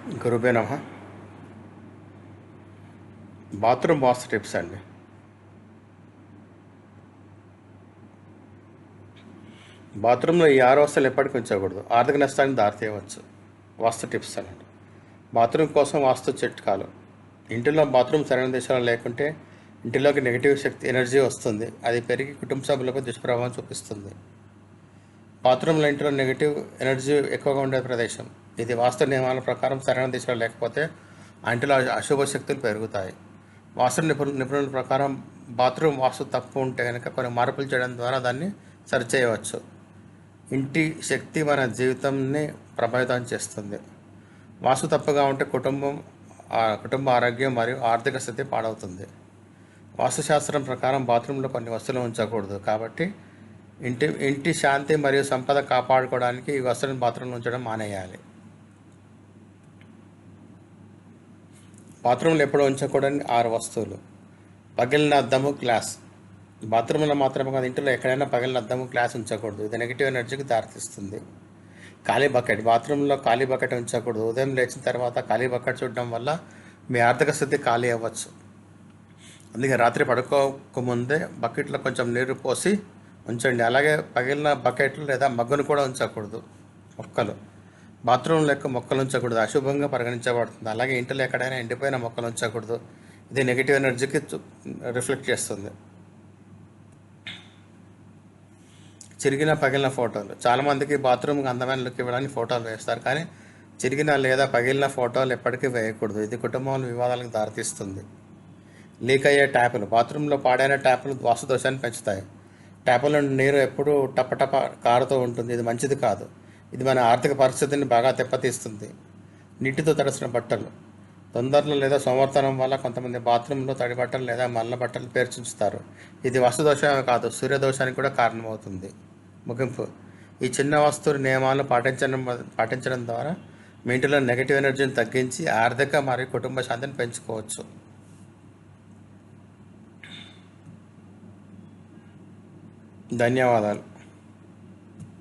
గురువే నమః. బాత్రూమ్ వాస్తు టిప్స్ అండి. బాత్రూంలో ఈ 6 వస్తువులు ఎప్పటికీ ఉంచకూడదు. ఆర్థిక నష్టానికి దారితీయవచ్చు. వాస్తు టిప్స్ అనండి. బాత్రూమ్ కోసం వాస్తు చిట్కాలు. ఇంటిలో బాత్రూమ్ సరైన దిశలో లేకుంటే ఇంటిలోకి నెగిటివ్ శక్తి ఎనర్జీ వస్తుంది. అది పెరిగి కుటుంబ సభ్యులకు దుష్ప్రభావం చూపిస్తుంది. బాత్రూంలో ఇంటిలో నెగిటివ్ ఎనర్జీ ఎక్కువగా ఉండే ప్రదేశం. ఇది వాస్తు నియమాల ప్రకారం సరైన దిశలో లేకపోతే ఆ ఇంటిలో అశుభ శక్తులు పెరుగుతాయి. వాస్తు నిపుణుల ప్రకారం బాత్రూమ్ వాస్తు తప్పు ఉంటే కనుక కొన్ని మార్పులు చేయడం ద్వారా దాన్ని సరిచేయవచ్చు. ఇంటి శక్తి మన జీవితాన్ని ప్రభావితం చేస్తుంది. వాస్తు తప్పుగా ఉంటే కుటుంబ ఆరోగ్యం మరియు ఆర్థిక స్థితి పాడవుతుంది. వాస్తుశాస్త్రం ప్రకారం బాత్రూంలో కొన్ని వస్తువులు ఉంచకూడదు. కాబట్టి ఇంటి శాంతి మరియు సంపద కాపాడుకోవడానికి ఈ వస్తువులను బాత్రూంలో ఉంచడం మానేయాలి. బాత్రూంలో ఎప్పుడు ఉంచకూడని 6 వస్తువులు. పగిలిన అద్దము, గ్లాస్. బాత్రూంలో మాత్రమే కాదు, ఇంటిలో ఎక్కడైనా పగిలిన అద్దము, గ్లాస్ ఉంచకూడదు. ఇది నెగిటివ్ ఎనర్జీకి దారితీస్తుంది. ఖాళీ బకెట్. బాత్రూంలో ఖాళీ బకెట్ ఉంచకూడదు. ఉదయం లేచిన తర్వాత ఖాళీ బకెట్ చూడడం వల్ల మీ ఆర్థిక స్థితి ఖాళీ అవ్వచ్చు. అందుకే రాత్రి పడుకోకముందే బకెట్లో కొంచెం నీరు పోసి ఉంచండి. అలాగే పగిలిన బకెట్లు లేదా మగ్గును కూడా ఉంచకూడదు. మొక్కలు. బాత్రూంలో ఎక్కువ మొక్కలు ఉంచకూడదు. అశుభంగా పరిగణించబడుతుంది. అలాగే ఇంటిలో ఎక్కడైనా ఎండిపోయిన మొక్కలు ఉంచకూడదు. ఇది నెగిటివ్ ఎనర్జీకి రిఫ్లెక్ట్ చేస్తుంది. చిరిగిన పగిలిన ఫోటోలు. చాలామందికి బాత్రూమ్కి అందమైన లుక్ ఇవ్వడానికి ఫోటోలు వేస్తారు, కానీ చిరిగిన లేదా పగిలిన ఫోటోలు ఎప్పటికీ వేయకూడదు. ఇది కుటుంబంలో వివాదాలకు దారితీస్తుంది. లీక్ అయ్యే ట్యాపులు. బాత్రూంలో పాడైన ట్యాపులు వాస్తు దోషాన్ని పెంచుతాయి. ట్యాపుల నుండి నీరు ఎప్పుడూ టపటప కారుతూ ఉంటుంది. ఇది మంచిది కాదు. ఇది మన ఆర్థిక పరిస్థితిని బాగా దెబ్బతీస్తుంది. నీటితో తడిసిన బట్టలు. తొందరలో లేదా సోమవారం వల్ల కొంతమంది బాత్రూంలో తడి బట్టలు లేదా మల్ల బట్టలు పేర్చుంచుతారు. ఇది వాస్తు దోషమే కాదు, సూర్యదోషానికి కూడా కారణమవుతుంది. ముగింపు. ఈ చిన్న వస్తువుల నియమాలను పాటించడం ద్వారా మీ ఇంటిలో నెగిటివ్ ఎనర్జీని తగ్గించి ఆర్థిక మరియు కుటుంబ శాంతిని పెంచుకోవచ్చు. ధన్యవాదాలు.